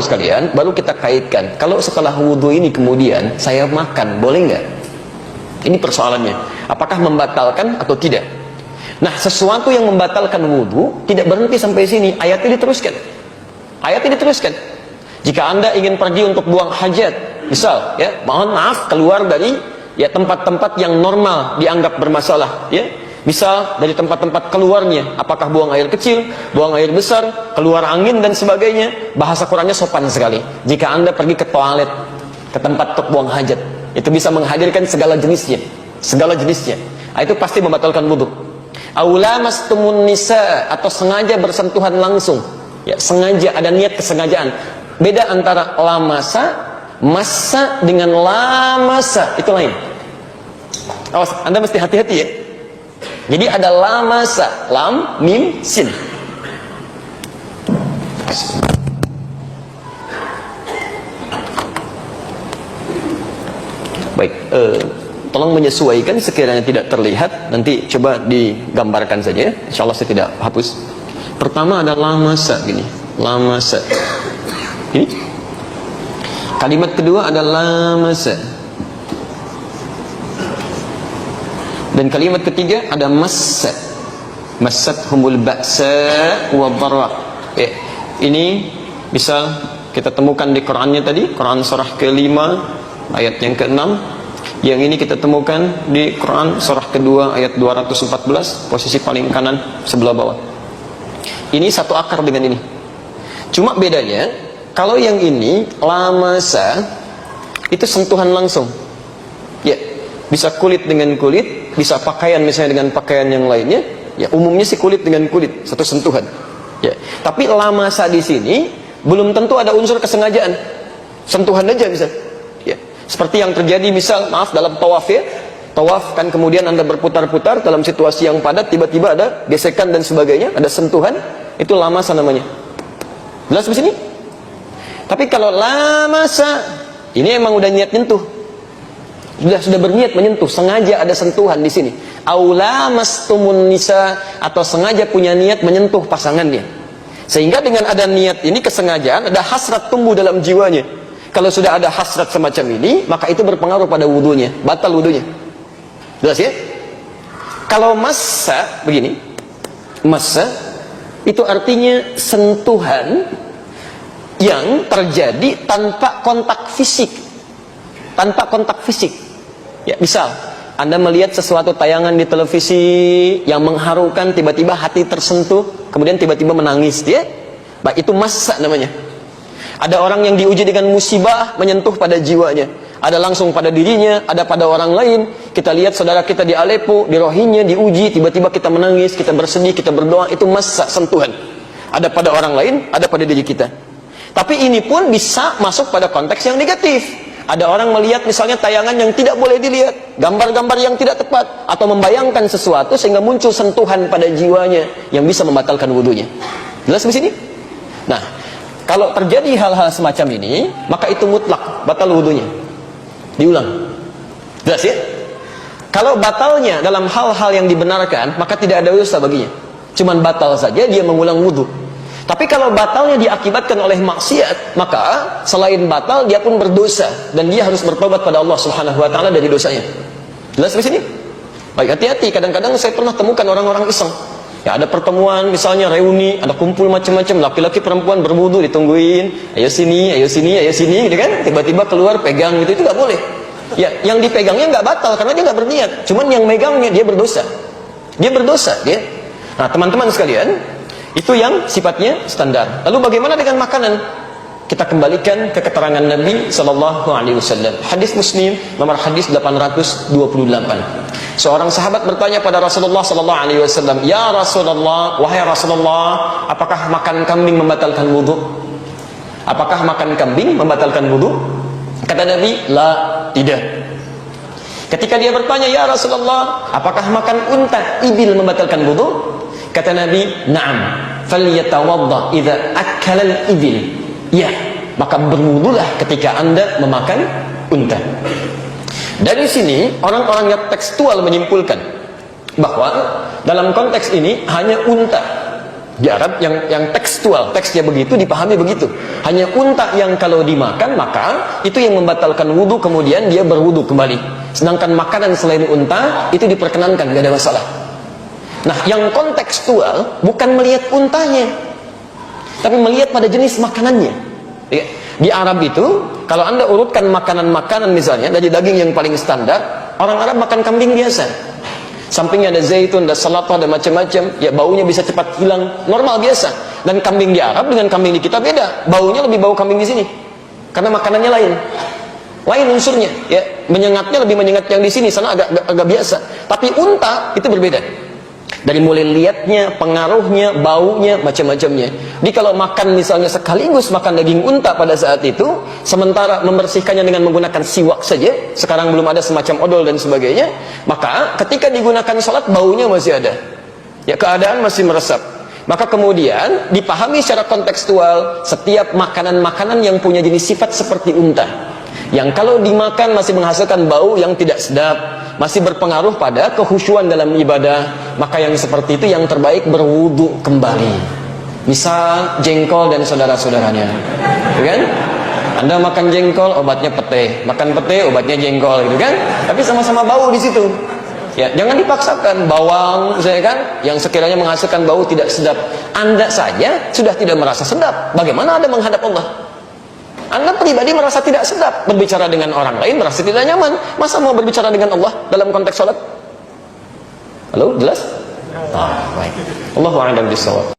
sekalian, baru kita kaitkan. Kalau setelah wudhu ini kemudian saya makan, boleh nggak? Ini persoalannya. Apakah membatalkan atau tidak? Nah, sesuatu yang membatalkan wudhu tidak berhenti sampai sini. Ayatnya diteruskan. Ayatnya diteruskan. Jika Anda ingin pergi untuk buang hajat, misal, ya, mohon maaf, keluar dari ya tempat-tempat yang normal dianggap bermasalah, ya. Misal dari tempat-tempat keluarnya, apakah buang air kecil, buang air besar, keluar angin dan sebagainya. Bahasa Qurannya sopan sekali. Jika Anda pergi ke toilet, ke tempat untuk buang hajat, itu bisa menghadirkan segala jenisnya, segala jenisnya. Itu pasti membatalkan wudhu. Aula mastumun nisa, atau sengaja bersentuhan langsung, ya, sengaja, ada niat kesengajaan. Beda antara lamasa, masa dengan lamasa, itu lain. Awas, Anda mesti hati-hati ya. Jadi ada lamasa, lam, mim, sin. Baik, tolong menyesuaikan sekiranya tidak terlihat. Nanti coba digambarkan saja ya. Insya Allah saya tidak hapus. Pertama ada lamasa, gini, lamasa. Ini. Kalimat kedua ada lamasa. Dan kalimat ketiga ada massa. Massathumul ba'sa wa dharra. Ini bisa kita temukan di Qur'annya tadi, Quran surah ke-5 ayat yang ke-6. Yang ini kita temukan di Quran surah kedua ayat 214, posisi paling kanan sebelah bawah. Ini satu akar dengan ini. Cuma bedanya, kalau yang ini lamasa itu sentuhan langsung. Ya, bisa kulit dengan kulit, bisa pakaian misalnya dengan pakaian yang lainnya. Ya, umumnya sih kulit dengan kulit, satu sentuhan. Ya, tapi lamasa di sini belum tentu ada unsur kesengajaan. Sentuhan aja bisa. Ya, seperti yang terjadi misal, maaf, dalam tawaf ya. Tawaf kan kemudian Anda berputar-putar dalam situasi yang padat, tiba-tiba ada gesekan dan sebagainya, ada sentuhan, itu lamasa namanya. Jelas di sini? Tapi kalau lamasa, ini emang udah niat nyentuh. Sudah berniat menyentuh, sengaja ada sentuhan di sini. Aula mastumun nisa, atau sengaja punya niat menyentuh pasangannya. Sehingga dengan ada niat ini, kesengajaan, ada hasrat tumbuh dalam jiwanya. Kalau sudah ada hasrat semacam ini, maka itu berpengaruh pada wudunya, batal wudunya. Jelas ya? Kalau massa begini, massa itu artinya sentuhan yang terjadi tanpa kontak fisik. Tanpa kontak fisik. Ya, misal Anda melihat sesuatu tayangan di televisi yang mengharukan, tiba-tiba hati tersentuh, kemudian tiba-tiba menangis, ya. Baik, itu massa namanya. Ada orang yang diuji dengan musibah, menyentuh pada jiwanya. Ada langsung pada dirinya, ada pada orang lain. Kita lihat saudara kita di Aleppo, di Rohingya, diuji, tiba-tiba kita menangis, kita bersedih, kita berdoa, itu massa, sentuhan. Ada pada orang lain, ada pada diri kita. Tapi ini pun bisa masuk pada konteks yang negatif. Ada orang melihat misalnya tayangan yang tidak boleh dilihat, gambar-gambar yang tidak tepat, atau membayangkan sesuatu sehingga muncul sentuhan pada jiwanya yang bisa membatalkan wudunya. Jelas di sini? Nah, kalau terjadi hal-hal semacam ini, maka itu mutlak batal wudunya. Diulang. Jelas ya? Kalau batalnya dalam hal-hal yang dibenarkan, maka tidak ada dosa baginya. Cuman batal saja dia mengulang wudu. Tapi kalau batalnya diakibatkan oleh maksiat, maka selain batal dia pun berdosa dan dia harus bertobat pada Allah Subhanahu wa taala dari dosanya. Jelas di sini? Baik, hati-hati. Kadang-kadang saya pernah temukan orang-orang iseng. Ya, ada pertemuan misalnya reuni, ada kumpul macam-macam, laki-laki perempuan berwudu ditungguin, ayo sini, ayo sini, ayo sini, gitu kan? Tiba-tiba keluar pegang gitu, itu nggak boleh. Ya, yang dipegangnya nggak batal karena dia nggak berniat. Cuman yang megangnya dia berdosa. Dia berdosa, dia. Nah, teman-teman sekalian, itu yang sifatnya standar. Lalu bagaimana dengan makanan? Kita kembalikan ke keterangan Nabi sallallahu alaihi wasallam. Hadis Muslim nomor hadis 828. Seorang sahabat bertanya pada Rasulullah sallallahu alaihi wasallam, "Ya Rasulullah, wahai Rasulullah, apakah makan kambing membatalkan wudu?" Apakah makan kambing membatalkan wudu? Kata Nabi, "La, tidak." Ketika dia bertanya, "Ya Rasulullah, apakah makan unta, ibil membatalkan wudu?" Kata Nabi, "Na'am, falyatawadda idza akala al-ibil." Ya, maka berwudulah ketika Anda memakan unta. Dari sini orang-orang yang tekstual menyimpulkan bahwa dalam konteks ini hanya unta Di Arab yang tekstual, teksnya begitu, dipahami begitu. Hanya unta yang kalau dimakan, maka itu yang membatalkan wudhu, kemudian dia berwudhu kembali. Sedangkan makanan selain unta, itu diperkenankan, gak ada masalah. Nah, yang kontekstual bukan melihat untanya, tapi melihat pada jenis makanannya. Ya. Di Arab itu, kalau Anda urutkan makanan-makanan misalnya, dari daging yang paling standar, orang Arab makan kambing biasa. Sampingnya ada zaitun, ada salatah, ada macam-macam. Ya, baunya bisa cepat hilang, normal biasa. Dan kambing di Arab dengan kambing di kita beda. Baunya lebih bau kambing di sini, karena makanannya lain unsurnya. Ya, menyengatnya lebih menyengat yang di sini, sana agak biasa. Tapi unta itu berbeda. Dari mulai lihatnya, pengaruhnya, baunya, macam-macamnya. Jadi kalau makan misalnya sekaligus makan daging unta pada saat itu, sementara membersihkannya dengan menggunakan siwak saja, sekarang belum ada semacam odol dan sebagainya, maka ketika digunakan sholat, baunya masih ada. Ya, keadaan masih meresap. Maka kemudian dipahami secara kontekstual setiap makanan-makanan yang punya jenis sifat seperti unta, yang kalau dimakan masih menghasilkan bau yang tidak sedap, masih berpengaruh pada kekhusyuan dalam ibadah, maka yang seperti itu yang terbaik berwudu kembali. Misal jengkol dan saudara-saudaranya, kan? Anda makan jengkol, obatnya pete, makan pete, obatnya jengkol, gitu kan? Tapi sama-sama bau di situ. Ya, jangan dipaksakan. Bawang, saya kan, yang sekiranya menghasilkan bau tidak sedap, Anda saja sudah tidak merasa sedap. Bagaimana Anda menghadap Allah? Anda pribadi merasa tidak sedap, berbicara dengan orang lain merasa tidak nyaman. Masa mau berbicara dengan Allah dalam konteks sholat? Halo, jelas? Baik. Allahu a'lam bishawab.